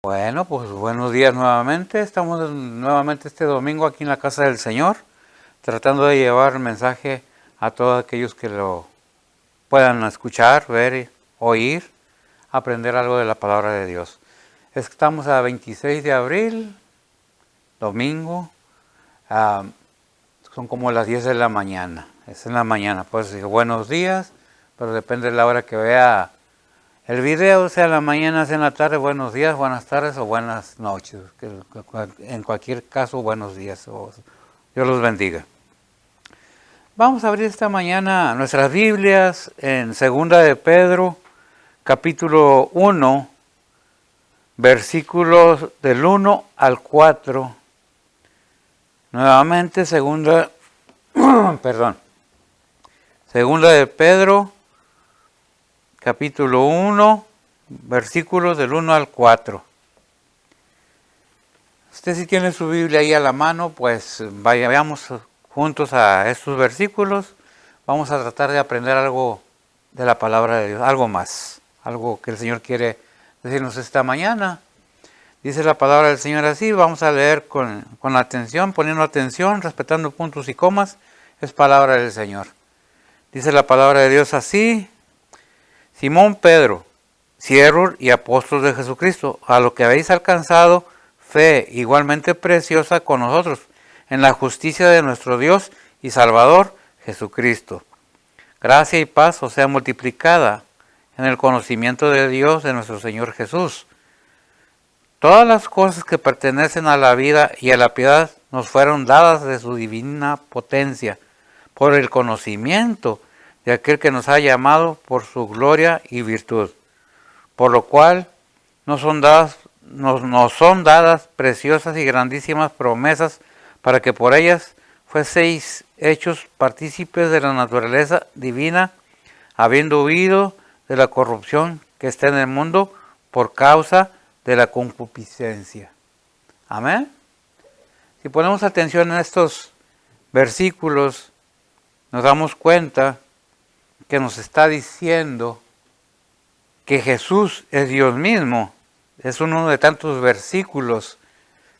Bueno, pues buenos días nuevamente. Estamos nuevamente este domingo aquí en la casa del Señor, tratando de llevar el mensaje a todos aquellos que lo puedan escuchar, ver, oír, aprender algo de la palabra de Dios. Estamos a 26 de abril, domingo, son como las 10 de la mañana. Es en la mañana, pues digo buenos días, pero depende de la hora que vea el video, sea en la mañana, sea en la tarde, buenos días, buenas tardes o buenas noches. En cualquier caso, buenos días. Dios los bendiga. Vamos a abrir esta mañana nuestras Biblias en 2 de Pedro, capítulo 1, versículos del 1 al 4. Nuevamente, segunda de Pedro, capítulo 1, versículos del 1 al 4. Usted si tiene su Biblia ahí a la mano, pues vayamos juntos a estos versículos. Vamos a tratar de aprender algo de la palabra de Dios, algo más, algo que el Señor quiere decirnos esta mañana. Dice la palabra del Señor así, vamos a leer con atención, poniendo atención, respetando puntos y comas, es palabra del Señor. Dice la palabra de Dios así: Simón Pedro, siervo y apóstol de Jesucristo, a lo que habéis alcanzado fe igualmente preciosa con nosotros, en la justicia de nuestro Dios y Salvador Jesucristo. Gracia y paz os sea multiplicada en el conocimiento de Dios de nuestro Señor Jesús. Todas las cosas que pertenecen a la vida y a la piedad nos fueron dadas de su divina potencia, por el conocimiento de aquel que nos ha llamado por su gloria y virtud, por lo cual nos son dadas preciosas y grandísimas promesas, para que por ellas fueseis hechos partícipes de la naturaleza divina, habiendo huido de la corrupción que está en el mundo por causa de la concupiscencia. Amén. Si ponemos atención en estos versículos, nos damos cuenta que nos está diciendo que Jesús es Dios mismo. Es uno de tantos versículos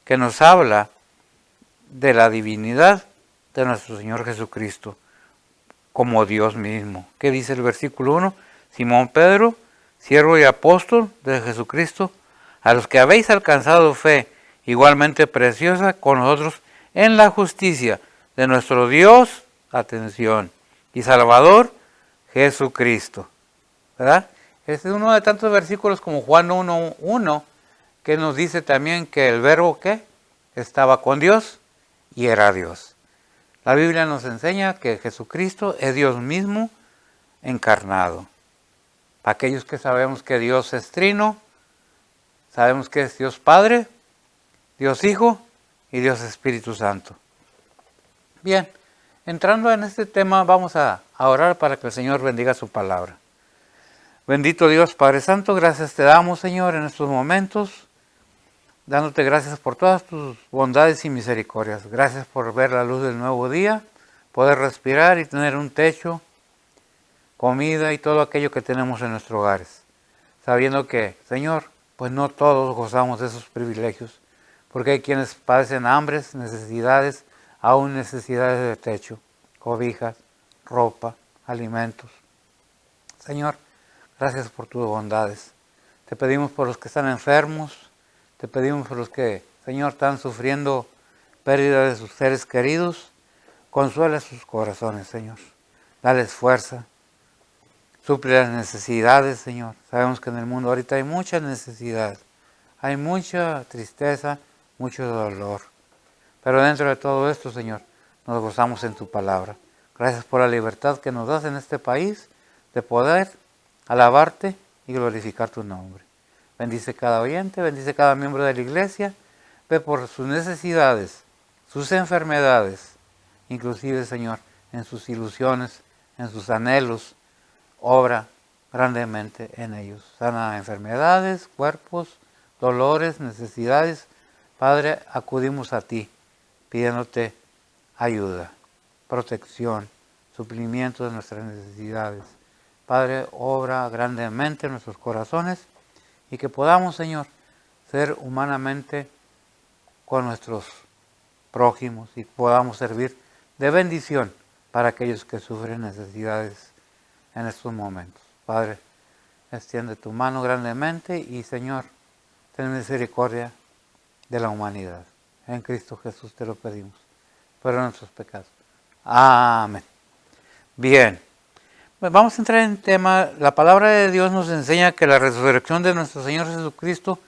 que nos habla de la divinidad de nuestro Señor Jesucristo como Dios mismo. ¿Qué dice el versículo 1? Simón Pedro, siervo y apóstol de Jesucristo, a los que habéis alcanzado fe igualmente preciosa con nosotros en la justicia de nuestro Dios, atención, y Salvador Jesucristo. ¿Verdad? Este es uno de tantos versículos como Juan 1:1, que nos dice también que el verbo que estaba con Dios y era Dios. La Biblia nos enseña que Jesucristo es Dios mismo encarnado. Aquellos que sabemos que Dios es trino, sabemos que es Dios Padre, Dios Hijo y Dios Espíritu Santo. Bien, entrando en este tema, vamos a orar para que el Señor bendiga su palabra. Bendito Dios, Padre Santo, gracias te damos, Señor, en estos momentos, dándote gracias por todas tus bondades y misericordias. Gracias por ver la luz del nuevo día, poder respirar y tener un techo, comida y todo aquello que tenemos en nuestros hogares. Sabiendo que, Señor, pues no todos gozamos de esos privilegios, porque hay quienes padecen hambres, necesidades, aún necesidades de techo, cobijas, ropa, alimentos. Señor, gracias por tus bondades. Te pedimos por los que están enfermos, te pedimos por los que, Señor, están sufriendo pérdida de sus seres queridos. Consuela sus corazones, Señor. Dales fuerza. Suple las necesidades, Señor. Sabemos que en el mundo ahorita hay mucha necesidad. Hay mucha tristeza, mucho dolor. Pero dentro de todo esto, Señor, nos gozamos en tu palabra. Gracias por la libertad que nos das en este país de poder alabarte y glorificar tu nombre. Bendice cada oyente, bendice cada miembro de la iglesia. Ve por sus necesidades, sus enfermedades, inclusive, Señor, en sus ilusiones, en sus anhelos. Obra grandemente en ellos. Sana enfermedades, cuerpos, dolores, necesidades. Padre, acudimos a ti, pidiéndote ayuda, protección, suplimiento de nuestras necesidades. Padre, obra grandemente en nuestros corazones y que podamos, Señor, ser humanamente con nuestros prójimos y podamos servir de bendición para aquellos que sufren necesidades en estos momentos. Padre, extiende tu mano grandemente y Señor, ten misericordia de la humanidad. En Cristo Jesús te lo pedimos. Perdona nuestros pecados. Amén. Bien. Vamos a entrar en tema. La palabra de Dios nos enseña que la resurrección de nuestro Señor Jesucristo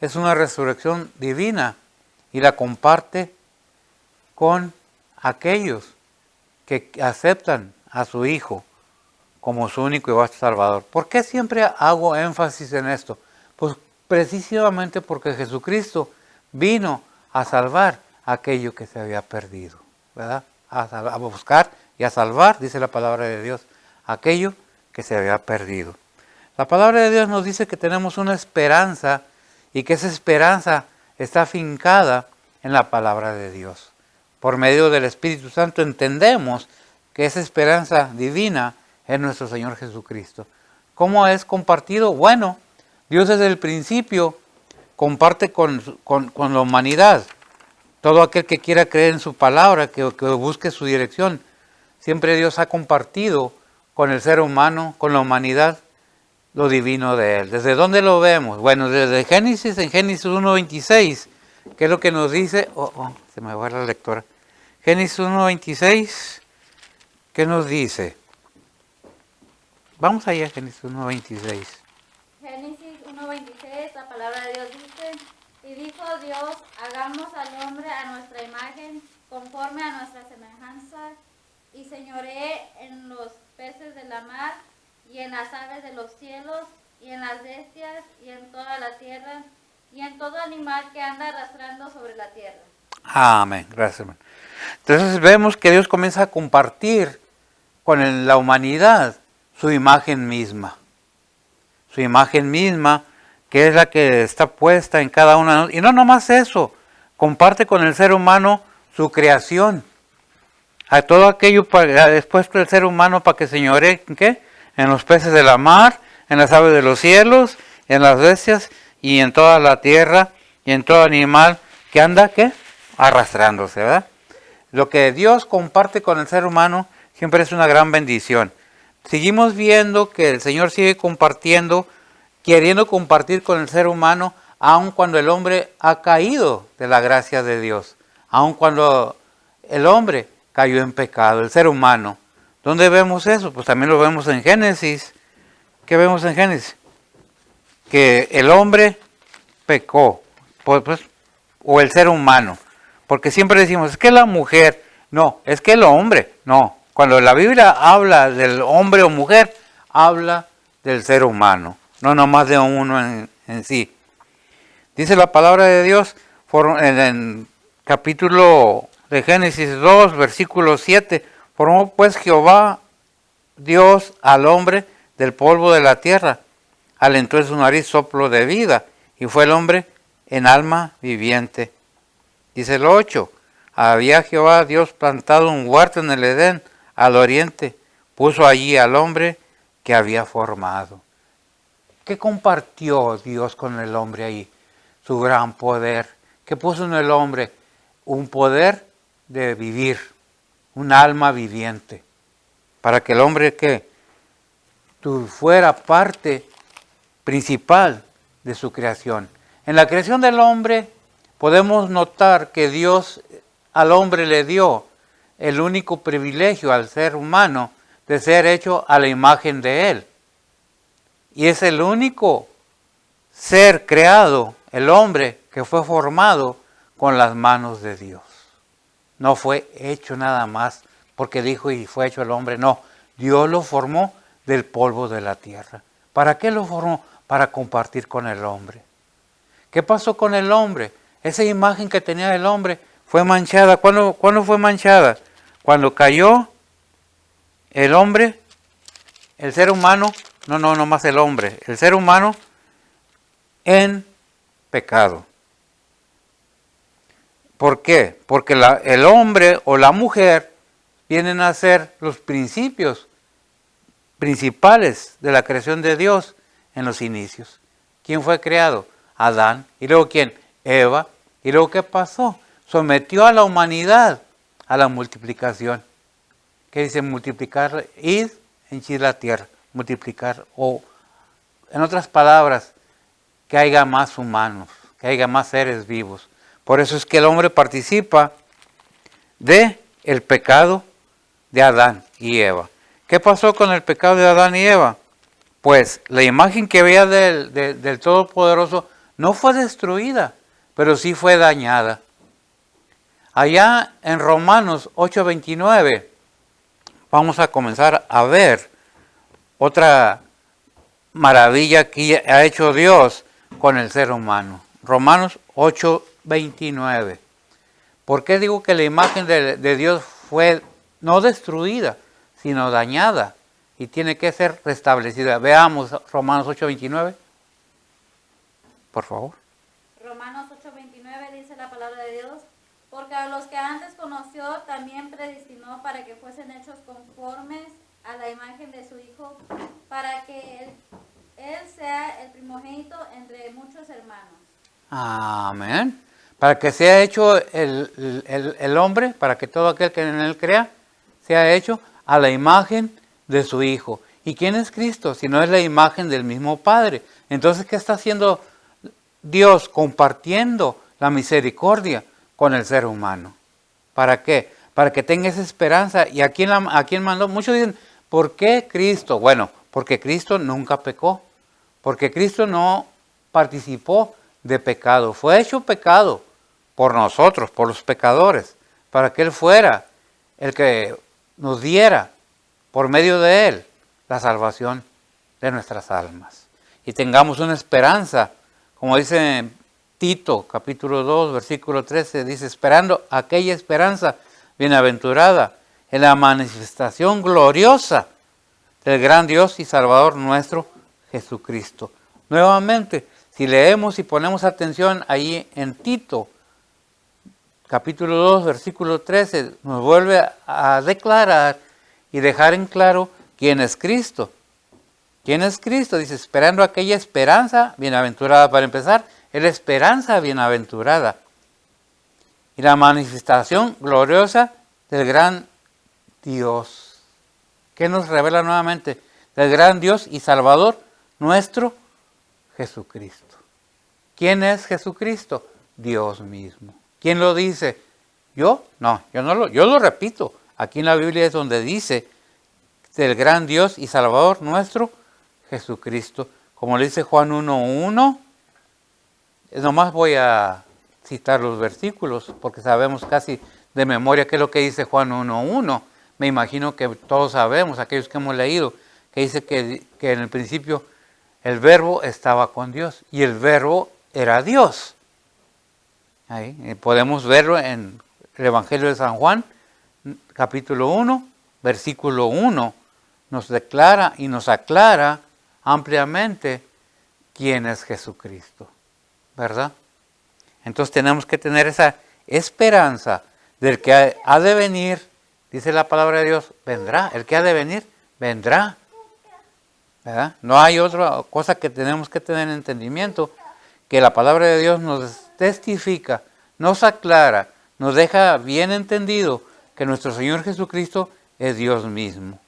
es una resurrección divina y la comparte con aquellos que aceptan a su Hijo como su único y vasto Salvador. ¿Por qué siempre hago énfasis en esto? Pues precisamente porque Jesucristo vino a salvar aquello que se había perdido, ¿verdad? A buscar y a salvar, dice la palabra de Dios, aquello que se había perdido. La palabra de Dios nos dice que tenemos una esperanza y que esa esperanza está afincada en la palabra de Dios. Por medio del Espíritu Santo entendemos que esa esperanza divina es nuestro Señor Jesucristo. ¿Cómo es compartido? Bueno, Dios desde el principio comparte con la humanidad. Todo aquel que quiera creer en su palabra, que busque su dirección, siempre Dios ha compartido con el ser humano, con la humanidad, lo divino de Él. ¿Desde dónde lo vemos? Bueno, desde Génesis, en Génesis 1:26, que es lo que nos dice, se me va la lectora. Génesis 1:26, ¿qué nos dice? Vamos allá, Génesis 1:26. Génesis 1:26, la palabra de Dios dice, y dijo Dios, hagamos al hombre a nuestra imagen, conforme a nuestra semejanza, y señoree en los peces de la mar, y en las aves de los cielos, y en las bestias, y en toda la tierra, y en todo animal que anda arrastrando sobre la tierra. Amén, gracias, hermano. Entonces vemos que Dios comienza a compartir con la humanidad su imagen misma. Su imagen misma, que es la que está puesta en cada una. Y no nomás eso, comparte con el ser humano su creación. A todo aquello expuesto el ser humano para que señoree, ¿qué? En los peces de la mar, en las aves de los cielos, en las bestias y en toda la tierra y en todo animal que anda, ¿qué? Arrastrándose, ¿verdad? Lo que Dios comparte con el ser humano siempre es una gran bendición. Seguimos viendo que el Señor sigue compartiendo, queriendo compartir con el ser humano, aun cuando el hombre ha caído de la gracia de Dios, aun cuando el hombre cayó en pecado, el ser humano. ¿Dónde vemos eso? Pues también lo vemos en Génesis. ¿Qué vemos en Génesis? Que el hombre pecó, o el ser humano. Porque siempre decimos, es que la mujer, no, es que el hombre, no. Cuando la Biblia habla del hombre o mujer, habla del ser humano, no nomás de uno en sí. Dice la palabra de Dios en el capítulo de Génesis 2, versículo 7, formó pues Jehová Dios al hombre del polvo de la tierra, alentó en su nariz soplo de vida, y fue el hombre en alma viviente. Dice el 8, había Jehová Dios plantado un huerto en el Edén, al oriente, puso allí al hombre que había formado. ¿Qué compartió Dios con el hombre ahí? Su gran poder. ¿Qué puso en el hombre? Un poder de vivir, un alma viviente. Para que el hombre que fuera parte principal de su creación. En la creación del hombre podemos notar que Dios al hombre le dio el único privilegio al ser humano de ser hecho a la imagen de Él. Y es el único ser creado, el hombre, que fue formado con las manos de Dios. No fue hecho nada más porque dijo y fue hecho el hombre, no. Dios lo formó del polvo de la tierra. ¿Para qué lo formó? Para compartir con el hombre. ¿Qué pasó con el hombre? Esa imagen que tenía el hombre fue manchada. ¿Cuándo fue manchada? Cuando cayó el hombre, el ser humano, no más el hombre, el ser humano en pecado. ¿Por qué? Porque el hombre o la mujer vienen a ser los principios principales de la creación de Dios en los inicios. ¿Quién fue creado? Adán. ¿Y luego quién? Eva. ¿Y luego qué pasó? Sometió a la humanidad a la multiplicación. ¿Qué dice multiplicar? Id, henchid la tierra. Multiplicar. O, en otras palabras, que haya más humanos, que haya más seres vivos. Por eso es que el hombre participa de el pecado de Adán y Eva. ¿Qué pasó con el pecado de Adán y Eva? Pues la imagen que veía del Todopoderoso no fue destruida, pero sí fue dañada. Allá en Romanos 8:29 vamos a comenzar a ver otra maravilla que ha hecho Dios con el ser humano. Romanos 8:29. ¿Por qué digo que la imagen de Dios fue no destruida, sino dañada? Y tiene que ser restablecida. Veamos Romanos 8:29. Por favor. Romanos 8:29 dice la palabra de Dios, porque a los que antes conoció también predestinó para que fuesen hechos conformes a la imagen de su Hijo, para que él sea el primogénito entre muchos hermanos. Amén. Para que sea hecho el hombre, para que todo aquel que en él crea, sea hecho a la imagen de su Hijo. ¿Y quién es Cristo? Si no es la imagen del mismo Padre. Entonces, ¿qué está haciendo Dios? Compartiendo la misericordia con el ser humano. ¿Para qué? Para que tenga esa esperanza. ¿Y a quién mandó? Muchos dicen, ¿por qué Cristo? Bueno, porque Cristo nunca pecó. Porque Cristo no participó de pecado. Fue hecho pecado por nosotros, por los pecadores, para que Él fuera el que nos diera, por medio de Él, la salvación de nuestras almas. Y tengamos una esperanza, como dice en Tito, capítulo 2, versículo 13, dice, esperando aquella esperanza bienaventurada en la manifestación gloriosa del gran Dios y Salvador nuestro, Jesucristo. Nuevamente, si leemos y ponemos atención ahí en Tito, capítulo 2, versículo 13, nos vuelve a declarar y dejar en claro quién es Cristo. ¿Quién es Cristo? Dice, esperando aquella esperanza bienaventurada. Para empezar, es la esperanza bienaventurada. Y la manifestación gloriosa del gran Dios. ¿Qué nos revela nuevamente? Del gran Dios y Salvador nuestro, Jesucristo. ¿Quién es Jesucristo? Dios mismo. ¿Quién lo dice? ¿Yo? No, yo lo repito. Aquí en la Biblia es donde dice del gran Dios y Salvador nuestro, Jesucristo. Como le dice Juan 1:1, nomás voy a citar los versículos, porque sabemos casi de memoria qué es lo que dice Juan 1:1. Me imagino que todos sabemos, aquellos que hemos leído, que dice que en el principio el verbo estaba con Dios y el verbo era Dios. Ahí podemos verlo en el Evangelio de San Juan, capítulo 1, versículo 1. Nos declara y nos aclara ampliamente quién es Jesucristo, ¿verdad? Entonces tenemos que tener esa esperanza del que ha de venir, dice la palabra de Dios, vendrá, el que ha de venir, vendrá, ¿verdad? No hay otra cosa que tenemos que tener en entendimiento, que la palabra de Dios nos testifica, nos aclara, nos deja bien entendido que nuestro Señor Jesucristo es Dios mismo.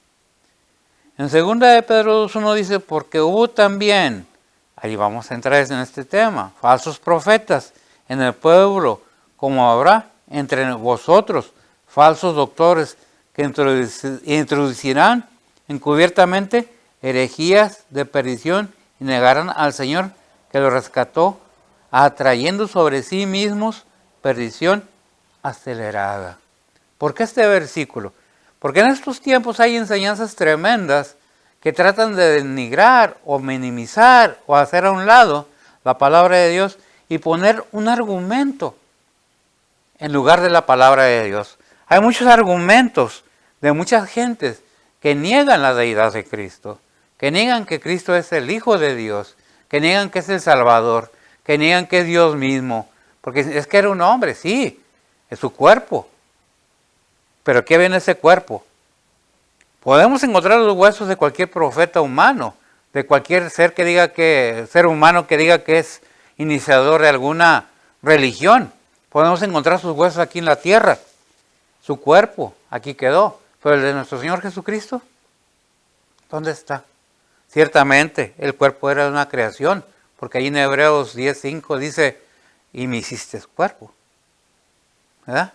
En 2 de Pedro 2:1 dice, porque hubo también, ahí vamos a entrar en este tema, falsos profetas en el pueblo, como habrá entre vosotros falsos doctores que introducirán encubiertamente herejías de perdición y negarán al Señor que lo rescató, atrayendo sobre sí mismos perdición acelerada. ¿Por qué este versículo? Porque en estos tiempos hay enseñanzas tremendas que tratan de denigrar o minimizar o hacer a un lado la palabra de Dios y poner un argumento en lugar de la palabra de Dios. Hay muchos argumentos de muchas gentes que niegan la deidad de Cristo, que niegan que Cristo es el Hijo de Dios, que niegan que es el Salvador, que niegan que es Dios mismo, porque es que era un hombre, sí, es su cuerpo. Pero ¿qué viene ese cuerpo? Podemos encontrar los huesos de cualquier profeta humano, de cualquier ser humano que diga que es iniciador de alguna religión. Podemos encontrar sus huesos aquí en la tierra. Su cuerpo aquí quedó. Pero el de nuestro Señor Jesucristo, ¿dónde está? Ciertamente, el cuerpo era una creación. Porque ahí en Hebreos 10:5 dice, y me hiciste cuerpo. ¿Verdad?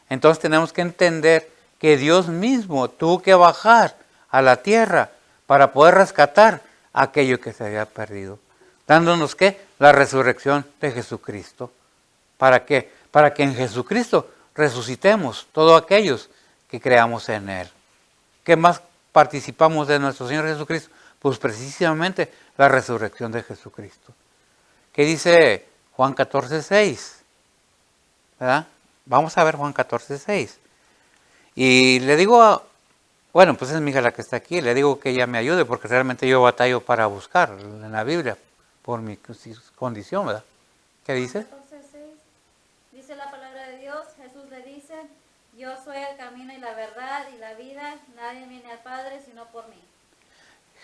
Entonces tenemos que entender que Dios mismo tuvo que bajar a la tierra para poder rescatar aquello que se había perdido. Dándonos, ¿qué? La resurrección de Jesucristo. ¿Para qué? Para que en Jesucristo resucitemos todos aquellos que creamos en Él. ¿Qué más participamos de nuestro Señor Jesucristo? Pues precisamente la resurrección de Jesucristo. ¿Qué dice Juan 14:6? ¿Verdad? Vamos a ver Juan 14:6. Y le digo, bueno, pues es mi hija la que está aquí, le digo que ella me ayude porque realmente yo batallo para buscar en la Biblia por mi condición, ¿verdad? ¿Qué dice? 14:6. Dice la palabra de Dios, Jesús le dice, yo soy el camino y la verdad y la vida, nadie viene al Padre sino por mí.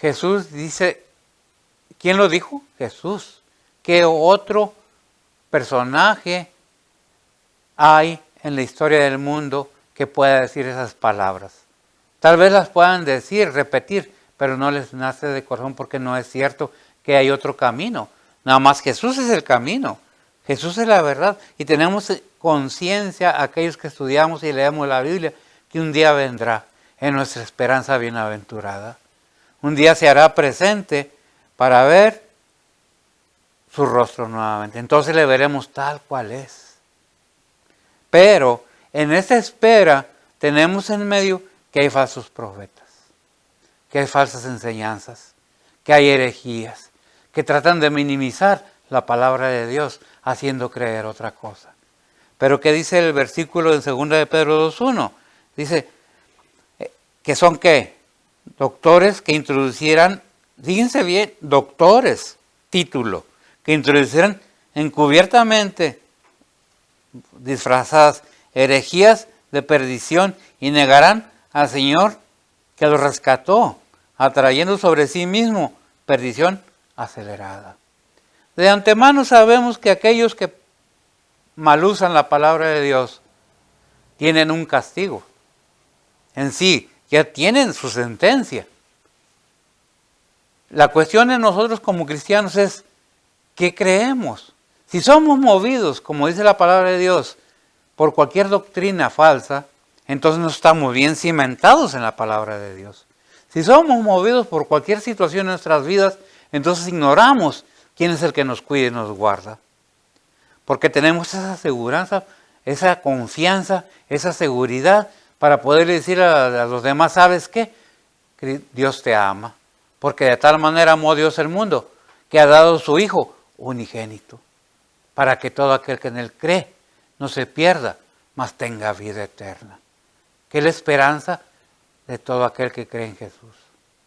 Jesús dice, ¿quién lo dijo? Jesús. ¿Qué otro personaje hay en la historia del mundo que pueda decir esas palabras? Tal vez las puedan decir, repetir, pero no les nace de corazón porque no es cierto que hay otro camino. Nada más Jesús es el camino. Jesús es la verdad. Y tenemos conciencia, aquellos que estudiamos y leemos la Biblia, que un día vendrá en nuestra esperanza bienaventurada. Un día se hará presente para ver su rostro nuevamente. Entonces le veremos tal cual es. Pero en esta espera tenemos en medio que hay falsos profetas, que hay falsas enseñanzas, que hay herejías, que tratan de minimizar la palabra de Dios haciendo creer otra cosa. Pero ¿qué dice el versículo en 2 de Pedro 2:1? Dice que son ¿qué? Doctores que introducieran, fíjense bien, doctores, título, que introducieran encubiertamente disfrazadas herejías de perdición y negarán al Señor que los rescató, atrayendo sobre sí mismo perdición acelerada. De antemano sabemos que aquellos que malusan la palabra de Dios tienen un castigo. En sí, ya tienen su sentencia. La cuestión en nosotros como cristianos es, ¿qué creemos? Si somos movidos, como dice la palabra de Dios, por cualquier doctrina falsa, entonces no estamos bien cimentados en la palabra de Dios. Si somos movidos por cualquier situación en nuestras vidas, entonces ignoramos quién es el que nos cuida y nos guarda. Porque tenemos esa aseguranza, esa confianza, esa seguridad para poder decir a los demás, ¿sabes qué? Que Dios te ama. Porque de tal manera amó Dios el mundo, que ha dado su Hijo unigénito, para que todo aquel que en Él cree no se pierda, mas tenga vida eterna. Que es la esperanza de todo aquel que cree en Jesús.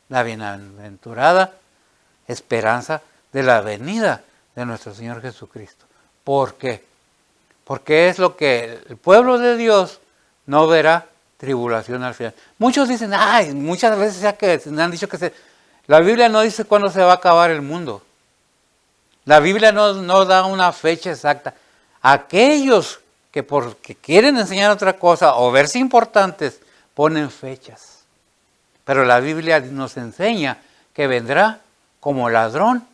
La bienaventurada esperanza de la venida de nuestro Señor Jesucristo. ¿Por qué? Porque es lo que el pueblo de Dios no verá tribulación al final. Muchos dicen, ay, muchas veces ya que han dicho que la Biblia no dice cuándo se va a acabar el mundo. La Biblia no da una fecha exacta. Aquellos que porque quieren enseñar otra cosa o verse importantes, ponen fechas. Pero la Biblia nos enseña que vendrá como ladrón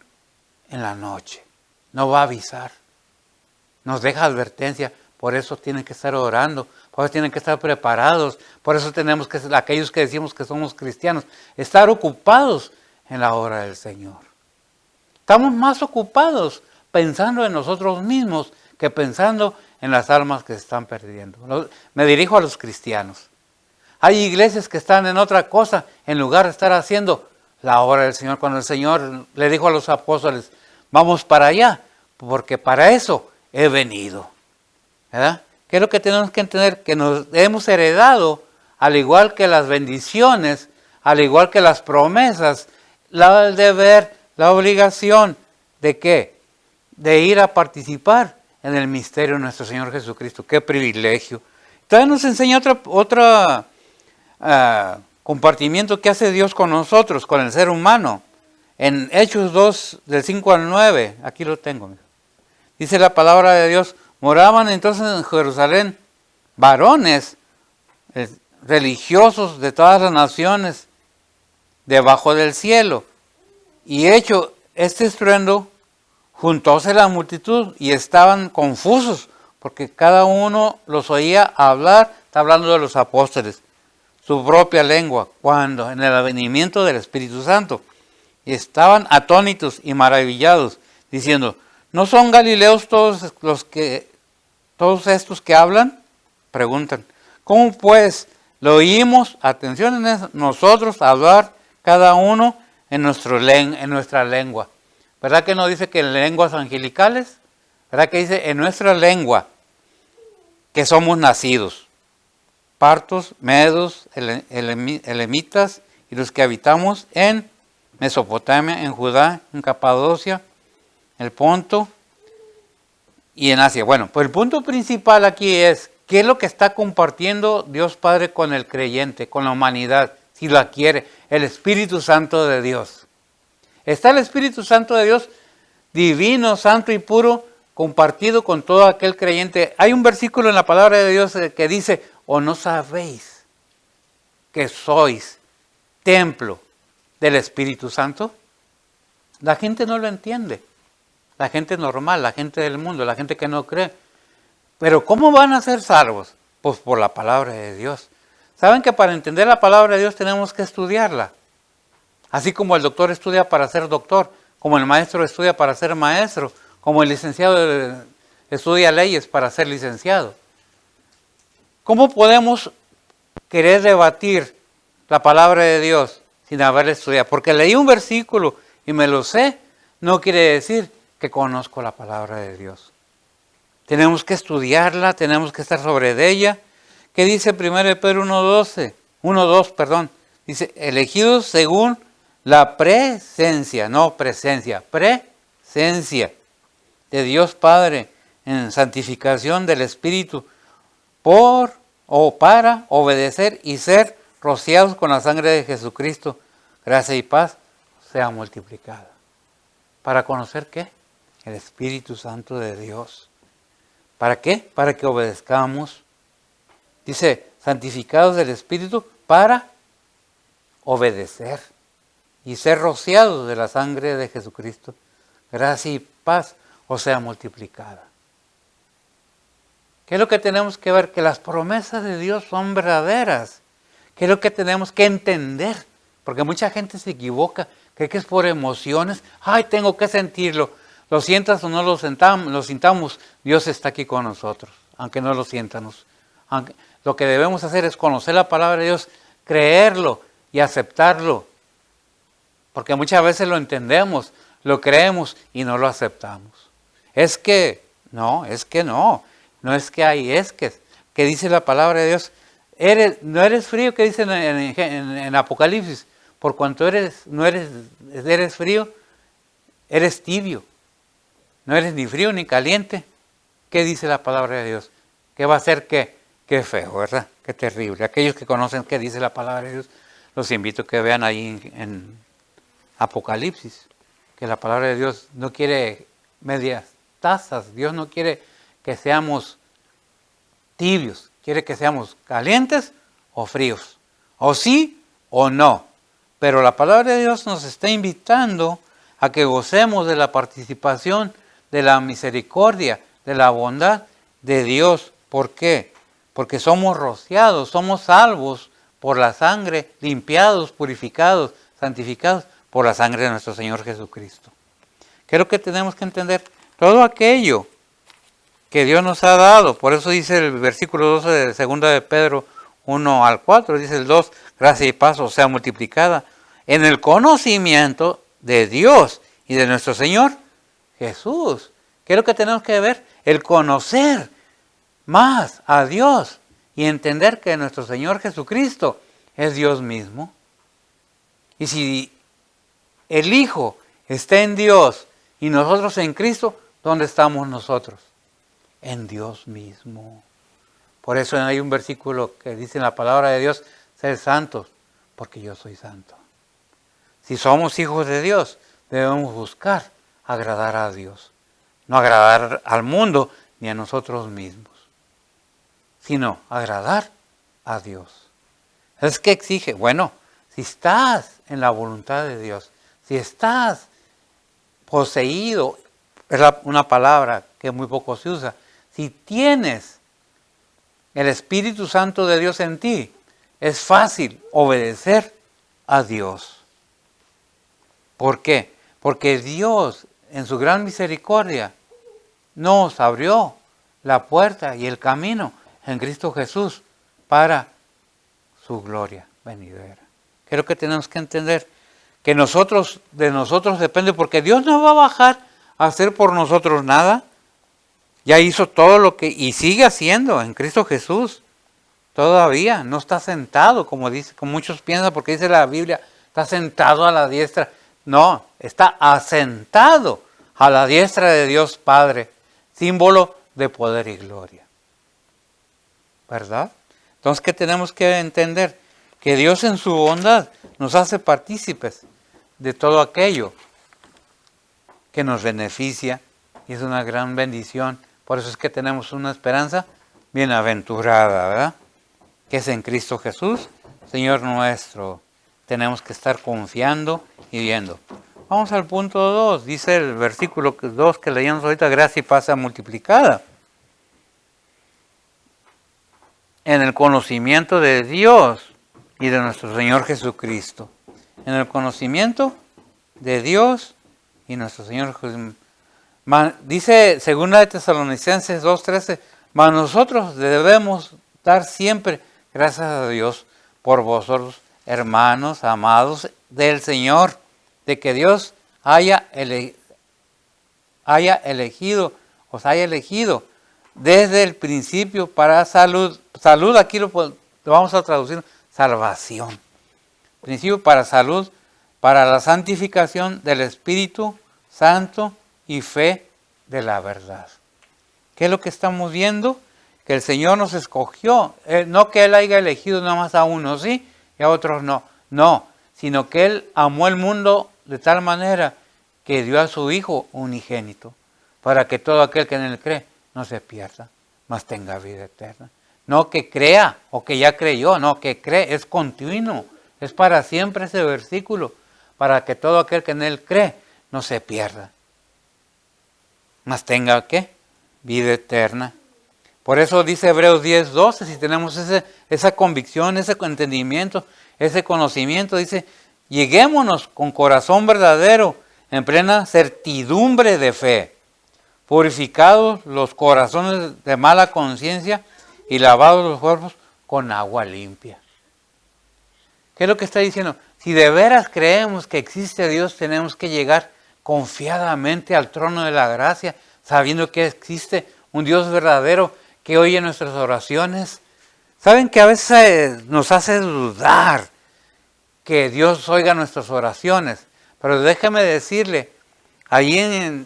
en la noche. No va a avisar. Nos deja advertencia. Por eso tienen que estar orando. Por eso tienen que estar preparados. Por eso tenemos que, aquellos que decimos que somos cristianos, estar ocupados en la obra del Señor. Estamos más ocupados pensando en nosotros mismos que pensando en las almas que se están perdiendo. Me dirijo a los cristianos. Hay iglesias que están en otra cosa en lugar de estar haciendo la obra del Señor. Cuando el Señor le dijo a los apóstoles, vamos para allá, porque para eso he venido. ¿Verdad? ¿Qué es lo que tenemos que entender? Que nos hemos heredado, al igual que las bendiciones, al igual que las promesas, el deber, la obligación de ¿qué? De ir a participar en el misterio de nuestro Señor Jesucristo. ¡Qué privilegio! Entonces nos enseña otro compartimiento que hace Dios con nosotros, con el ser humano. En Hechos 2, del 5 al 9, aquí lo tengo. dice la palabra de Dios, moraban entonces en Jerusalén varones religiosos de todas las naciones debajo del cielo. Y hecho este estruendo, juntóse la multitud y estaban confusos, porque cada uno los oía hablar, está hablando de los apóstoles, su propia lengua, cuando en el advenimiento del Espíritu Santo. Y estaban atónitos y maravillados, diciendo, ¿no son galileos todos estos que hablan? Preguntan, ¿cómo pues lo oímos? Atención en eso, nosotros hablar cada uno en nuestra lengua. ¿Verdad que no dice que en lenguas angelicales? ¿Verdad que dice en nuestra lengua que somos nacidos? Partos, medos, elemitas y los que habitamos en Mesopotamia, en Judá, en Capadocia, el Ponto y en Asia. Bueno, pues el punto principal aquí es, ¿qué es lo que está compartiendo Dios Padre con el creyente, con la humanidad, si la quiere? El Espíritu Santo de Dios. Está el Espíritu Santo de Dios, divino, santo y puro, compartido con todo aquel creyente. Hay un versículo en la palabra de Dios que dice, ¿o no sabéis que sois templo del Espíritu Santo? La gente no lo entiende. La gente normal, la gente del mundo, la gente que no cree. Pero ¿cómo van a ser salvos? Pues por la palabra de Dios. ¿Saben que para entender la palabra de Dios tenemos que estudiarla? Así como el doctor estudia para ser doctor, como el maestro estudia para ser maestro, como el licenciado estudia leyes para ser licenciado. ¿Cómo podemos querer debatir la palabra de Dios sin haber estudiado? Porque leí un versículo y me lo sé, no quiere decir que conozco la palabra de Dios. Tenemos que estudiarla, tenemos que estar sobre de ella. ¿Qué dice 1 Pedro 1:2? Dice, elegidos según la presencia, no presencia, presencia de Dios Padre en santificación del Espíritu para obedecer y ser rociados con la sangre de Jesucristo. Gracia y paz sea multiplicada. ¿Para conocer qué? El Espíritu Santo de Dios. ¿Para qué? Para que obedezcamos. Dice, santificados del Espíritu para obedecer y ser rociados de la sangre de Jesucristo. Gracia y paz o sea multiplicada. ¿Qué es lo que tenemos que ver? Que las promesas de Dios son verdaderas. ¿Qué es lo que tenemos que entender? Porque mucha gente se equivoca, cree que es por emociones. Ay, tengo que sentirlo. Lo sientas o no lo sintamos, Dios está aquí con nosotros, aunque no lo sientamos. Lo que debemos hacer es conocer la palabra de Dios, creerlo y aceptarlo. Porque muchas veces lo entendemos, lo creemos y no lo aceptamos. Es que no. No es que hay, es que dice la palabra de Dios. No eres frío, que dice en Apocalipsis. Por cuanto eres frío, eres tibio. No eres ni frío ni caliente. ¿Qué dice la palabra de Dios? ¿Qué va a ser qué? Qué feo, ¿verdad? Qué terrible. Aquellos que conocen qué dice la palabra de Dios, los invito a que vean ahí en Apocalipsis, que la palabra de Dios no quiere medias tazas. Dios no quiere que seamos tibios, quiere que seamos calientes o fríos, o sí o no. Pero la palabra de Dios nos está invitando a que gocemos de la participación, de la misericordia, de la bondad de Dios. ¿Por qué? Porque somos rociados, somos salvos por la sangre, limpiados, purificados, santificados por la sangre de nuestro Señor Jesucristo. ¿Qué es lo que tenemos que entender? Todo aquello que Dios nos ha dado. Por eso dice el versículo 12 de 2 de Pedro 1-4, dice el 2, gracia y paz o sea multiplicada en el conocimiento de Dios y de nuestro Señor Jesús. ¿Qué es lo que tenemos que ver? El conocer más a Dios y entender que nuestro Señor Jesucristo es Dios mismo. Y si el Hijo está en Dios y nosotros en Cristo, ¿dónde estamos nosotros? En Dios mismo. Por eso hay un versículo que dice en la palabra de Dios, ser santos, porque yo soy santo. Si somos hijos de Dios, debemos buscar agradar a Dios. no agradar al mundo ni a nosotros mismos, sino agradar a Dios. ¿Es que exige? Bueno, si estás en la voluntad de Dios, si estás poseído, es una palabra que muy poco se usa, si tienes el Espíritu Santo de Dios en ti, es fácil obedecer a Dios. ¿Por qué? Porque Dios, en su gran misericordia, nos abrió la puerta y el camino en Cristo Jesús para su gloria venidera. Creo que tenemos que entender que de nosotros depende, porque Dios no va a bajar a hacer por nosotros nada. Ya hizo todo lo que, y sigue haciendo en Cristo Jesús. Todavía no está sentado, como muchos piensan, porque dice la Biblia, está sentado a la diestra. No, está asentado a la diestra de Dios Padre, símbolo de poder y gloria. ¿Verdad? Entonces, ¿qué tenemos que entender? Que Dios en su bondad nos hace partícipes de todo aquello que nos beneficia y es una gran bendición. Por eso es que tenemos una esperanza bienaventurada, ¿verdad? Que es en Cristo Jesús, Señor nuestro. Tenemos que estar confiando y viendo. Vamos al punto 2. Dice el versículo 2 que leíamos ahorita, gracia y paz multiplicada. En el conocimiento de Dios y de nuestro Señor Jesucristo. En el conocimiento de Dios y nuestro Señor Jesucristo. Dice 2 de Tesalonicenses 2:13, mas nosotros debemos dar siempre gracias a Dios por vosotros, hermanos amados del Señor, de que Dios os haya elegido desde el principio para salud. Salud aquí lo vamos a traducir, salvación. Principio para salud, para la santificación del Espíritu Santo y fe de la verdad. ¿Qué es lo que estamos viendo? Que el Señor nos escogió, no que Él haya elegido nada más a unos sí y a otros no, no, sino que Él amó el mundo de tal manera que dio a su Hijo unigénito, para que todo aquel que en Él cree no se pierda, mas tenga vida eterna. No que crea o que ya creyó, no, que cree, es continuo, es para siempre ese versículo, para que todo aquel que en Él cree no se pierda, mas tenga, ¿qué? Vida eterna. Por eso dice Hebreos 10:12, si tenemos esa convicción, ese entendimiento, ese conocimiento, dice, lleguémonos con corazón verdadero, en plena certidumbre de fe, purificados los corazones de mala conciencia y lavados los cuerpos con agua limpia. ¿Qué es lo que está diciendo? Si de veras creemos que existe Dios, tenemos que llegar confiadamente al trono de la gracia, sabiendo que existe un Dios verdadero que oye nuestras oraciones. ¿Saben que a veces nos hace dudar que Dios oiga nuestras oraciones? Pero déjeme decirle, ahí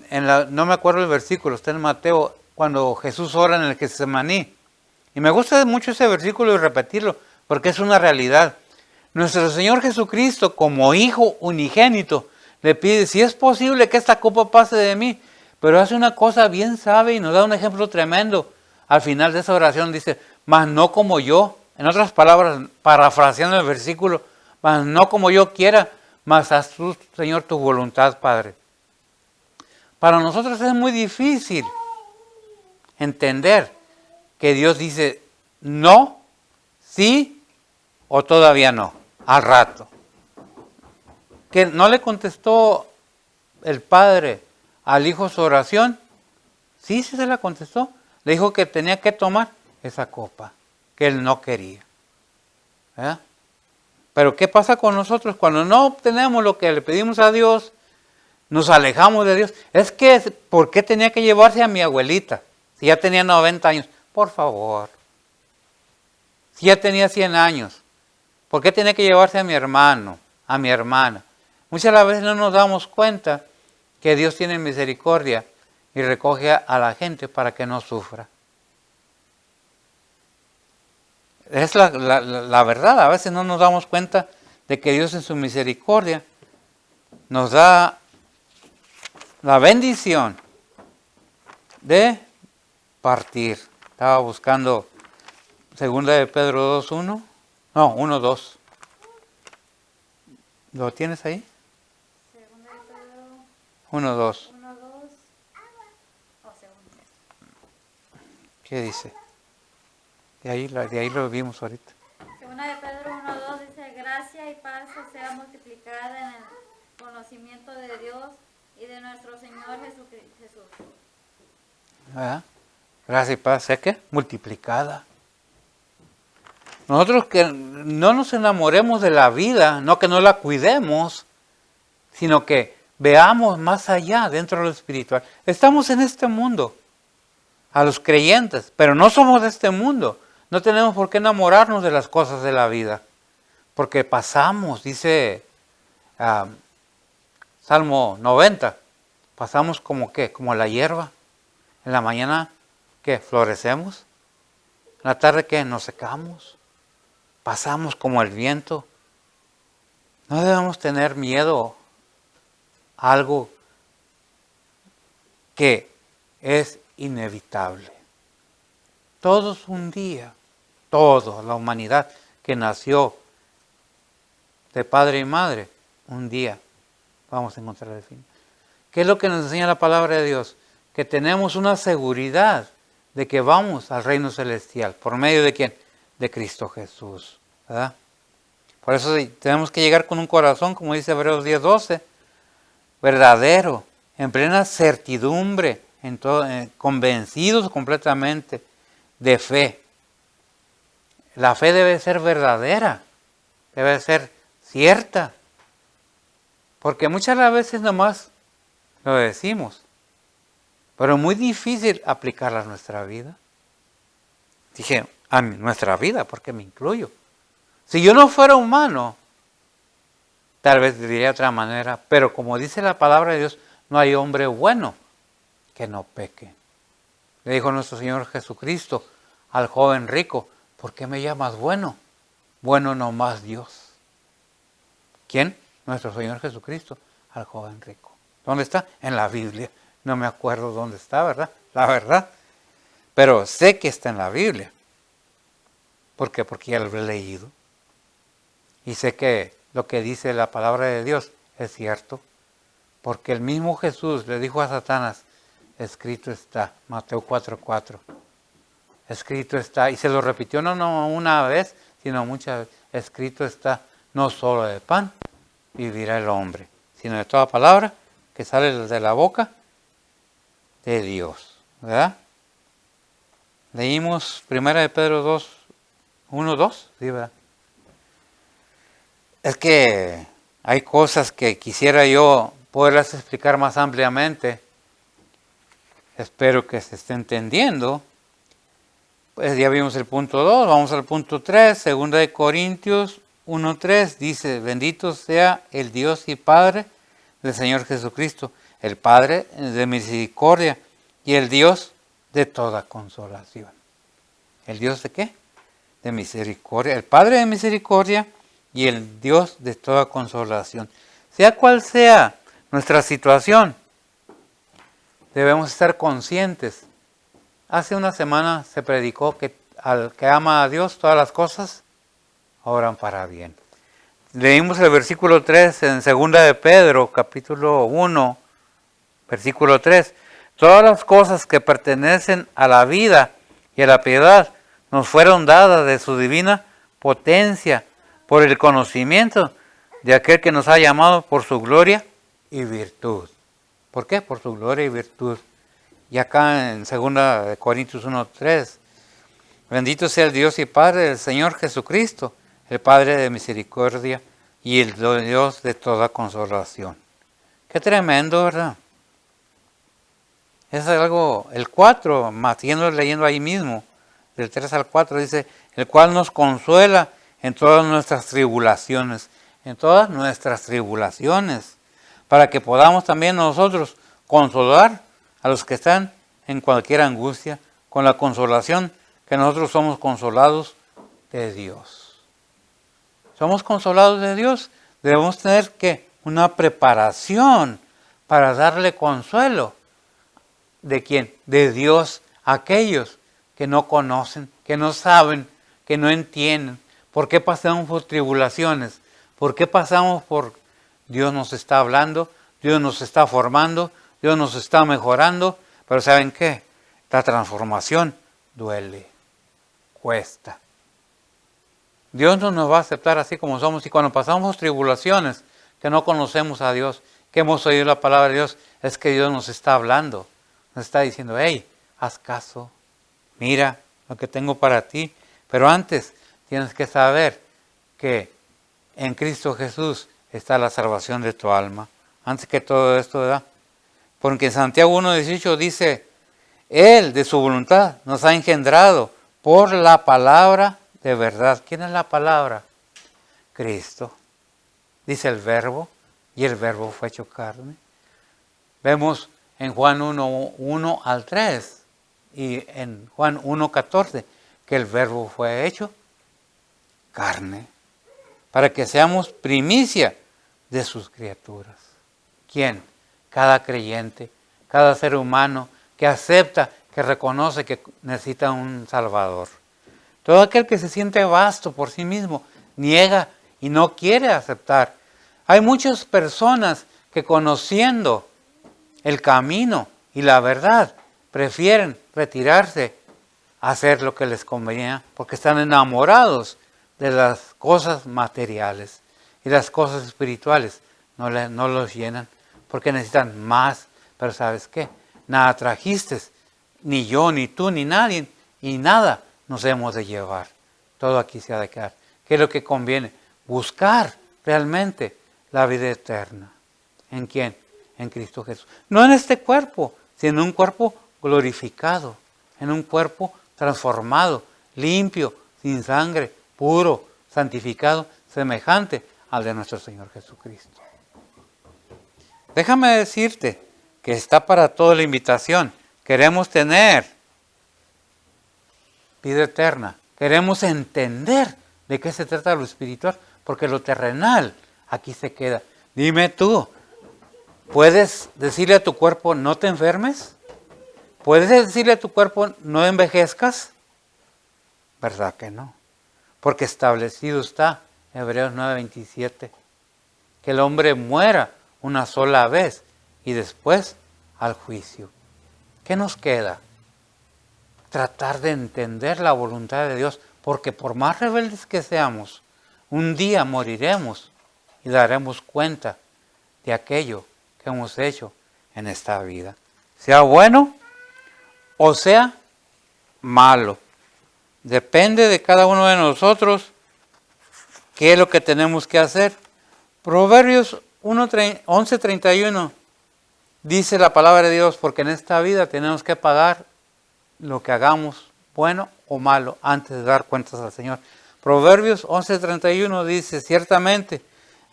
no me acuerdo el versículo, está en Mateo, cuando Jesús ora en el Getsemaní. Y me gusta mucho ese versículo y repetirlo, porque es una realidad. Nuestro Señor Jesucristo, como Hijo unigénito, le pide, si es posible que esta copa pase de mí, pero hace una cosa bien sabia y nos da un ejemplo tremendo. Al final de esa oración dice, mas no como yo, en otras palabras, parafraseando el versículo, mas no como yo quiera, mas haz tú, Señor, tu voluntad, Padre. Para nosotros es muy difícil entender que Dios dice no, sí o todavía no, al rato. Que no le contestó el Padre al Hijo su oración, sí se la contestó. Le dijo que tenía que tomar esa copa, que él no quería. ¿Verdad? Pero ¿qué pasa con nosotros? Cuando no obtenemos lo que le pedimos a Dios, nos alejamos de Dios. Es que, ¿por qué tenía que llevarse a mi abuelita? Si ya tenía 90 años. Por favor. Si ya tenía 100 años. ¿Por qué tenía que llevarse a mi hermano, a mi hermana? Muchas veces no nos damos cuenta que Dios tiene misericordia y recoge a la gente para que no sufra. Es la verdad, a veces no nos damos cuenta de que Dios en su misericordia nos da la bendición de partir. Estaba buscando segunda de Pedro 2:1. No, 1:2. ¿Lo tienes ahí? Segunda de Pedro 1:2. 1:2. Oh, segundo. ¿Qué dice? De ahí lo vimos ahorita. Segunda de Pedro 1:2 dice, gracia y paz os sea multiplicada en el conocimiento de Dios y de nuestro Señor Jesús. ¿Verdad? Gracia y paz, ¿sé qué? Multiplicada. Nosotros que no nos enamoremos de la vida, no que no la cuidemos, sino que veamos más allá, dentro de lo espiritual. Estamos en este mundo, a los creyentes, pero no somos de este mundo. No tenemos por qué enamorarnos de las cosas de la vida, porque pasamos, dice Salmo 90, pasamos como ¿qué? Como la hierba. En la mañana, ¿qué? Florecemos. En la tarde, ¿qué? Nos secamos. Pasamos como el viento. No debemos tener miedo a algo que es inevitable. Todos un día, toda la humanidad que nació de padre y madre, un día vamos a encontrar el fin. ¿Qué es lo que nos enseña la palabra de Dios? Que tenemos una seguridad de que vamos al reino celestial. ¿Por medio de quién? De Cristo Jesús. ¿Verdad? Por eso tenemos que llegar con un corazón, como dice Hebreos 10:12, verdadero, en plena certidumbre, convencidos completamente de fe. La fe debe ser verdadera, debe ser cierta, porque muchas veces nomás lo decimos, pero es muy difícil aplicarla a nuestra vida. Dije, a nuestra vida, porque me incluyo. Si yo no fuera humano, tal vez diría de otra manera, pero como dice la palabra de Dios, no hay hombre bueno que no peque. Le dijo nuestro Señor Jesucristo al joven rico, ¿por qué me llamas bueno? Bueno nomás Dios. ¿Quién? Nuestro Señor Jesucristo al joven rico. ¿Dónde está? En la Biblia. No me acuerdo dónde está, ¿verdad? La verdad. Pero sé que está en la Biblia. ¿Por qué? Porque ya lo he leído. Y sé que lo que dice la palabra de Dios es cierto. Porque el mismo Jesús le dijo a Satanás, escrito está, Mateo 4:4. Escrito está, y se lo repitió no una vez, sino muchas veces. Escrito está, no solo de pan vivirá el hombre, sino de toda palabra que sale de la boca de Dios. ¿Verdad? Leímos 1 de Pedro 2:1-2, ¿sí, verdad? Es que hay cosas que quisiera yo poderlas explicar más ampliamente. Espero que se esté entendiendo. Pues ya vimos el punto 2, vamos al punto 3, 2 de Corintios 1:3, dice, bendito sea el Dios y Padre del Señor Jesucristo, el Padre de misericordia y el Dios de toda consolación. ¿El Dios de qué? De misericordia, el Padre de misericordia y el Dios de toda consolación. Sea cual sea nuestra situación, debemos estar conscientes. Hace una semana se predicó que al que ama a Dios todas las cosas obran para bien. Leímos el versículo 3 en 2 de Pedro, capítulo 1, versículo 3. Todas las cosas que pertenecen a la vida y a la piedad nos fueron dadas de su divina potencia por el conocimiento de aquel que nos ha llamado por su gloria y virtud. ¿Por qué? Por su gloria y virtud. Y acá en 2 de Corintios 1:3, bendito sea el Dios y Padre del Señor Jesucristo, el Padre de misericordia y el Dios de toda consolación. Qué tremendo, ¿verdad? Es algo, el 4, siguiendo leyendo ahí mismo, del 3 al 4, dice, el cual nos consuela en todas nuestras tribulaciones, para que podamos también nosotros consolar a los que están en cualquier angustia, con la consolación que nosotros somos consolados de Dios. Somos consolados de Dios, debemos tener ¿qué? Una preparación para darle consuelo ¿de quién? De Dios. Aquellos que no conocen, que no saben, que no entienden. ¿Por qué pasamos por tribulaciones? ¿Por qué pasamos por... Dios nos está hablando, Dios nos está formando, Dios nos está mejorando, pero ¿saben qué? La transformación duele, cuesta. Dios no nos va a aceptar así como somos, y cuando pasamos tribulaciones, que no conocemos a Dios, que hemos oído la palabra de Dios, es que Dios nos está hablando, nos está diciendo, hey, haz caso, mira lo que tengo para ti, pero antes tienes que saber que en Cristo Jesús está la salvación de tu alma. Antes que todo esto, ¿verdad? Porque en Santiago 1:18 dice, Él de su voluntad nos ha engendrado por la palabra de verdad. ¿Quién es la palabra? Cristo. Dice el verbo, y el verbo fue hecho carne. Vemos en Juan 1:1 al 3 y en Juan 1:14 que el verbo fue hecho carne, para que seamos primicia de sus criaturas. ¿Quién? Cada creyente, cada ser humano que acepta, que reconoce que necesita un Salvador. Todo aquel que se siente vasto por sí mismo, niega y no quiere aceptar. Hay muchas personas que conociendo el camino y la verdad, prefieren retirarse a hacer lo que les convenía, porque están enamorados de las cosas materiales, y las cosas espirituales no los llenan, porque necesitan más. Pero ¿sabes qué? Nada trajiste, ni yo, ni tú, ni nadie, y nada nos hemos de llevar. Todo aquí se ha de quedar. ¿Qué es lo que conviene? Buscar realmente la vida eterna. ¿En quién? En Cristo Jesús. No en este cuerpo, sino en un cuerpo glorificado, en un cuerpo transformado, limpio, sin sangre, puro, santificado, semejante al de nuestro Señor Jesucristo. Déjame decirte que está para toda la invitación. Queremos tener vida eterna. Queremos entender de qué se trata lo espiritual, porque lo terrenal aquí se queda. Dime tú, ¿puedes decirle a tu cuerpo no te enfermes? ¿Puedes decirle a tu cuerpo no envejezcas? ¿Verdad que no? Porque establecido está, Hebreos 9:27, que el hombre muera una sola vez y después al juicio. ¿Qué nos queda? Tratar de entender la voluntad de Dios, porque por más rebeldes que seamos, un día moriremos y daremos cuenta de aquello que hemos hecho en esta vida, sea bueno o sea malo. Depende de cada uno de nosotros qué es lo que tenemos que hacer. Proverbios 11:31 dice la palabra de Dios, porque en esta vida tenemos que pagar lo que hagamos, bueno o malo, antes de dar cuentas al Señor. Proverbios 11:31 dice, ciertamente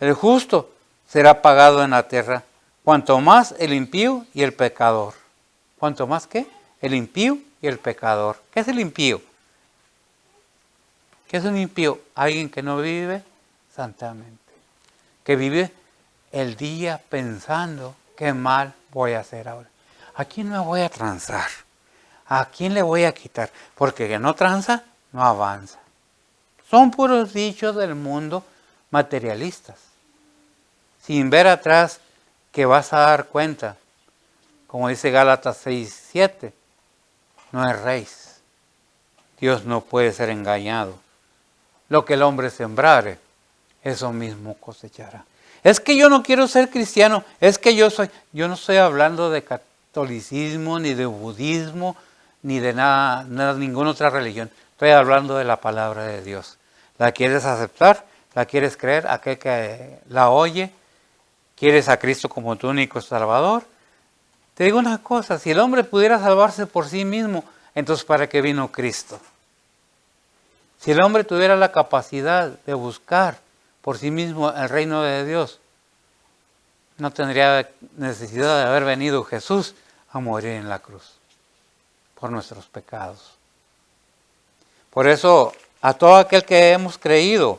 el justo será pagado en la tierra, cuanto más el impío y el pecador. ¿Cuanto más qué? El impío y el pecador. ¿Qué es el impío? ¿Qué es un impío? Alguien que no vive santamente, que vive el día pensando qué mal voy a hacer ahora. ¿A quién me voy a transar? ¿A quién le voy a quitar? Porque que no tranza, no avanza. Son puros dichos del mundo materialistas, sin ver atrás que vas a dar cuenta, como dice Gálatas 6:7, no erréis. Dios no puede ser engañado. Lo que el hombre sembrare, eso mismo cosechará. Es que yo no quiero ser cristiano, es que yo no estoy hablando de catolicismo, ni de budismo, ni de nada, ninguna otra religión. Estoy hablando de la palabra de Dios. ¿La quieres aceptar? ¿La quieres creer? Aquel que la oye, ¿quieres a Cristo como tu único Salvador? Te digo una cosa, si el hombre pudiera salvarse por sí mismo, entonces ¿para qué vino Cristo? Si el hombre tuviera la capacidad de buscar por sí mismo el reino de Dios, no tendría necesidad de haber venido Jesús a morir en la cruz por nuestros pecados. Por eso, a todo aquel que hemos creído,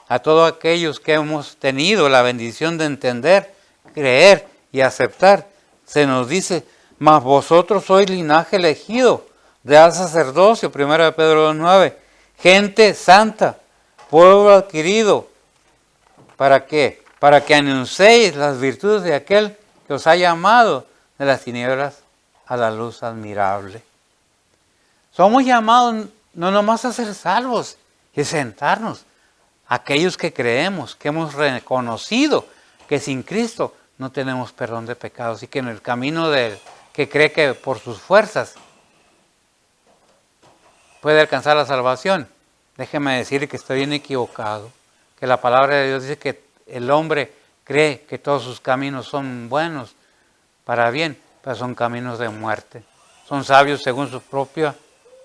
a todos aquellos que hemos tenido la bendición de entender, creer y aceptar, se nos dice, Mas vosotros sois linaje elegido, real sacerdocio, 1 Pedro 9, gente santa, pueblo adquirido. ¿Para qué? Para que anunciéis las virtudes de aquel que os ha llamado de las tinieblas a la luz admirable. Somos llamados no nomás a ser salvos y sentarnos. Aquellos que creemos, que hemos reconocido que sin Cristo no tenemos perdón de pecados y que en el camino del que cree que por sus fuerzas puede alcanzar la salvación. Déjeme decirle que estoy bien equivocado, que la palabra de Dios dice que el hombre cree que todos sus caminos son buenos para bien, pero son caminos de muerte. Son sabios según su propia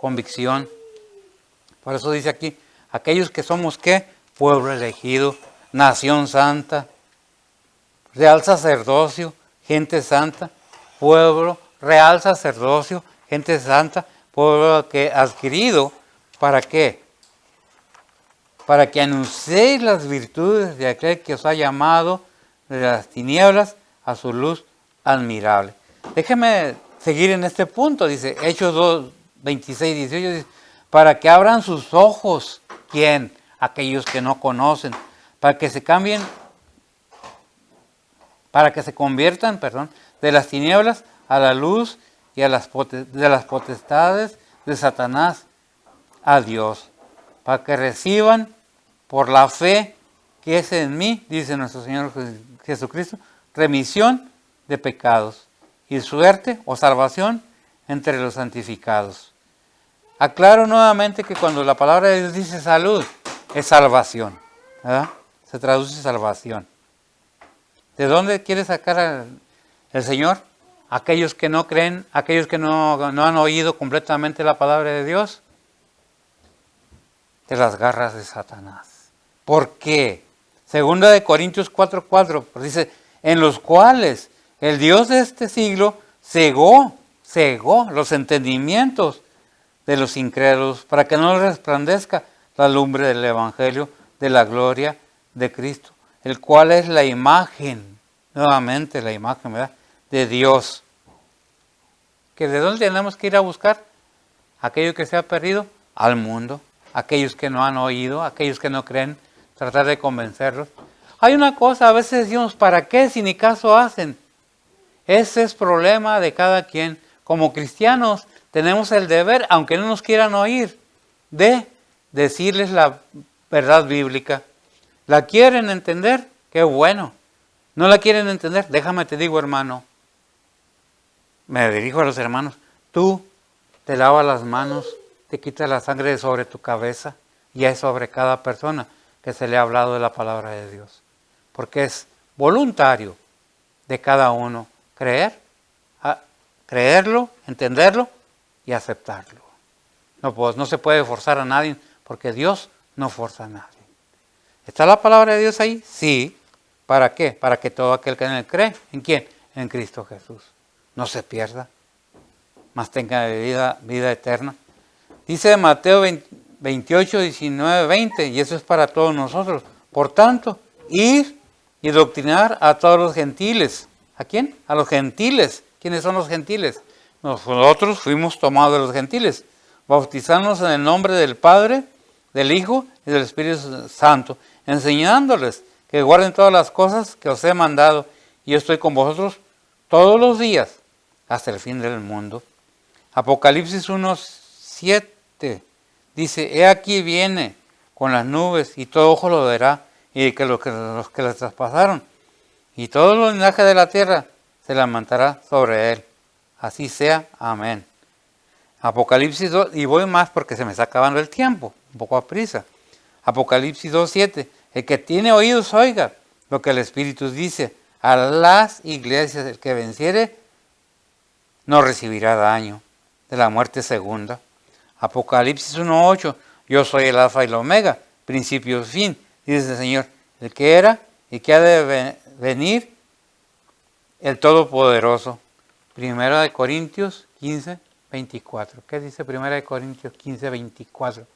convicción. Por eso dice aquí, aquellos que somos ¿qué? Pueblo elegido, nación santa, real sacerdocio, gente santa, pueblo, real sacerdocio, gente santa, pueblo que adquirido, ¿para qué? Para que anunciéis las virtudes de aquel que os ha llamado de las tinieblas a su luz admirable. Déjeme seguir en este punto, dice Hechos 2, 26, 18, dice, para que abran sus ojos, ¿quién? Aquellos que no conocen, para que se cambien, para que se conviertan, de las tinieblas a la luz y de las potestades de Satanás a Dios, para que reciban por la fe que es en mí, dice nuestro Señor Jesucristo, remisión de pecados y suerte o salvación entre los santificados. Aclaro nuevamente que cuando la palabra de Dios dice salud, es salvación, ¿verdad? Se traduce salvación. ¿De dónde quiere sacar el Señor? Aquellos que no creen, aquellos que no han oído completamente la palabra de Dios, de las garras de Satanás. ¿Por qué? Segunda de Corintios 4:4, pues dice, en los cuales el Dios de este siglo cegó los entendimientos de los incrédulos para que no resplandezca la lumbre del Evangelio de la gloria de Cristo, el cual es la imagen, nuevamente la imagen, ¿verdad?, de Dios. ¿Que de dónde tenemos que ir a buscar? Aquello que se ha perdido, al mundo. Aquellos que no han oído, aquellos que no creen, tratar de convencerlos. Hay una cosa, a veces decimos, ¿para qué si ni caso hacen? Ese es problema de cada quien. Como cristianos tenemos el deber, aunque no nos quieran oír, de decirles la verdad bíblica. ¿La quieren entender? Qué bueno. ¿No la quieren entender? Déjame te digo, hermano. Me dirijo a los hermanos. Tú te lavas las manos, te quitas la sangre de sobre tu cabeza y es sobre cada persona que se le ha hablado de la palabra de Dios. Porque es voluntario de cada uno creerlo, entenderlo y aceptarlo. No se puede forzar a nadie porque Dios no forza a nadie. ¿Está la palabra de Dios ahí? Sí. ¿Para qué? Para que todo aquel que en él cree, ¿en quién? En Cristo Jesús. No se pierda, mas tenga vida eterna. Dice Mateo 28, 19, 20, y eso es para todos nosotros. Por tanto, ir y doctrinar a todos los gentiles. ¿A quién? A los gentiles. ¿Quiénes son los gentiles? Nosotros fuimos tomados de los gentiles, bautizándonos en el nombre del Padre, del Hijo y del Espíritu Santo, enseñándoles que guarden todas las cosas que os he mandado, y yo estoy con vosotros todos los días hasta el fin del mundo. Apocalipsis 1:7 dice, he aquí viene con las nubes y todo ojo lo verá, y que los que les traspasaron y todo el linaje de la tierra se lamentará sobre él. Así sea, amén. Apocalipsis 2, y voy más porque se me está acabando el tiempo, un poco a prisa. Apocalipsis 2:7, el que tiene oídos oiga lo que el Espíritu dice a las iglesias, el que venciere no recibirá daño de la muerte segunda. Apocalipsis 1:8, yo soy el alfa y el omega, principio y fin, dice el Señor, el que era y que ha de venir, el Todopoderoso. Primera de Corintios 15:24. ¿Qué dice Primera de Corintios 15:24?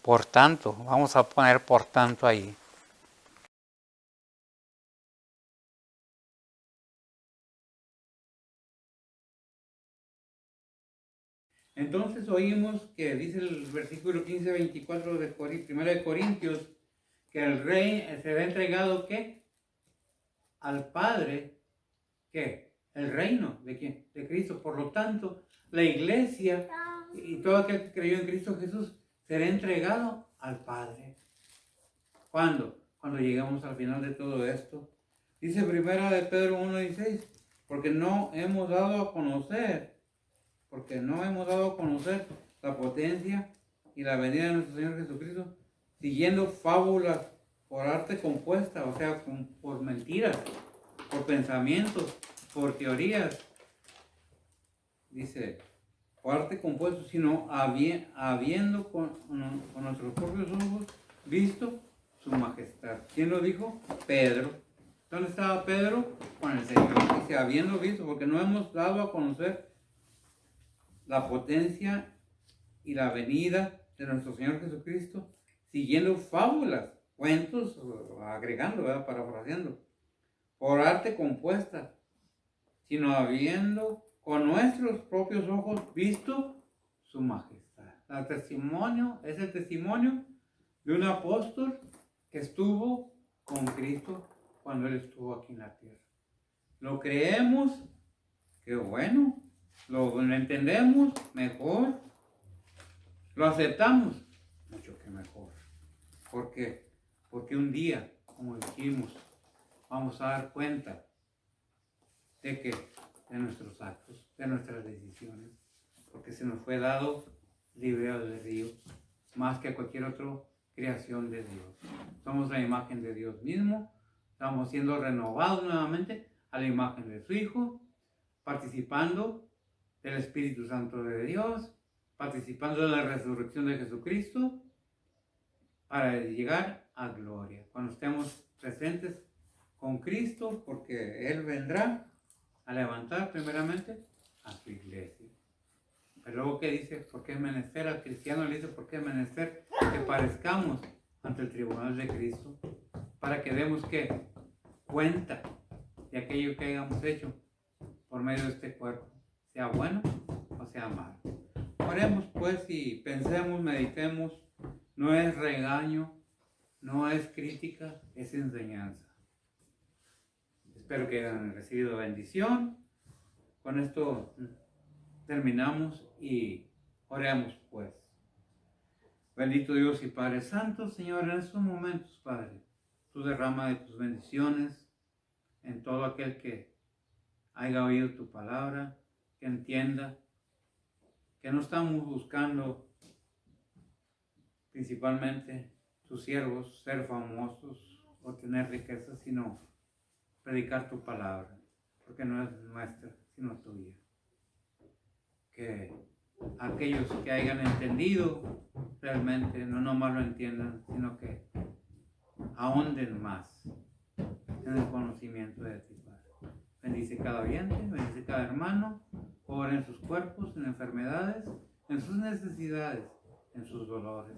Por tanto, vamos a poner por tanto ahí. Entonces oímos que dice el versículo 15-24 de 1 de Corintios, que el rey será entregado, ¿qué? Al Padre, ¿qué? El reino, ¿de quién? De Cristo. Por lo tanto, la iglesia y todo aquel que creyó en Cristo Jesús será entregado al Padre. ¿Cuándo? Cuando lleguemos al final de todo esto. Dice primera de Pedro 1:16, porque no hemos dado a conocer la potencia y la venida de nuestro Señor Jesucristo, siguiendo fábulas por arte compuesta, o sea, por mentiras, por pensamientos, por teorías. Dice, por arte compuesto, sino habiendo con nuestros propios ojos visto su majestad. ¿Quién lo dijo? Pedro. ¿Dónde estaba Pedro? Con el Señor. Dice, habiendo visto, porque no hemos dado a conocer la potencia y la venida de nuestro Señor Jesucristo, siguiendo fábulas, cuentos, agregando, ¿verdad? Parafraseando, por arte compuesta, sino habiendo con nuestros propios ojos visto su majestad. El testimonio es el testimonio de un apóstol que estuvo con Cristo cuando Él estuvo aquí en la tierra. Lo creemos, qué bueno. Lo entendemos, mejor. Lo aceptamos, mucho que mejor. ¿Por qué? Porque un día, como dijimos, vamos a dar cuenta de que de nuestros actos, de nuestras decisiones, porque se nos fue dado libre albedrío, más que a cualquier otra creación de Dios. Somos la imagen de Dios mismo, estamos siendo renovados nuevamente a la imagen de su Hijo, participando del Espíritu Santo de Dios, participando de la resurrección de Jesucristo, para llegar a gloria. Cuando estemos presentes con Cristo, porque Él vendrá a levantar primeramente a su iglesia. Pero luego, ¿qué dice? ¿Por qué es menester? Al cristiano le dice, ¿por qué es menester que parezcamos ante el tribunal de Cristo? Para que demos, ¿qué? Cuenta de aquello que hayamos hecho por medio de este cuerpo, sea bueno o sea malo. Oremos pues y pensemos, meditemos. No es regaño, no es crítica, es enseñanza. Espero que hayan recibido bendición. Con esto terminamos y oremos pues. Bendito Dios y Padre Santo, Señor, en estos momentos, Padre, tú derrama de tus bendiciones en todo aquel que haya oído tu palabra, que entienda que no estamos buscando principalmente tus siervos ser famosos o tener riquezas, sino predicar tu palabra, porque no es nuestra, sino tuya. Que aquellos que hayan entendido realmente no nomás lo entiendan, sino que ahonden más en el conocimiento de ti, Padre. Bendice cada oyente, bendice cada hermano, obra en sus cuerpos, en enfermedades, en sus necesidades, en sus dolores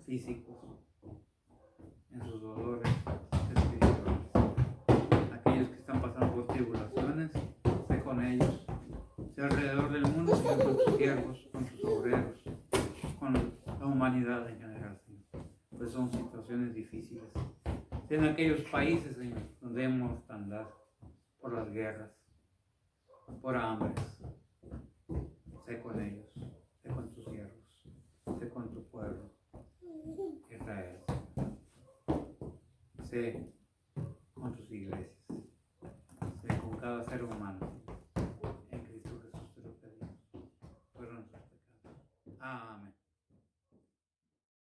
físicos, en sus dolores espirituales. Aquellos que están pasando por tribulaciones, sé con ellos, sé alrededor del mundo, Señor, con tus siervos, con tus obreros, con la humanidad en general, Señor. Pues son situaciones difíciles. Sé en aquellos países, Señor, donde hemos andado por las guerras, por hambres. Sé con ellos, sé con tus siervos, sé con tu pueblo, Israel. Sé con tus iglesias, sé con cada ser humano. En Cristo Jesús te lo pedimos. Por nuestros pecados. Amén.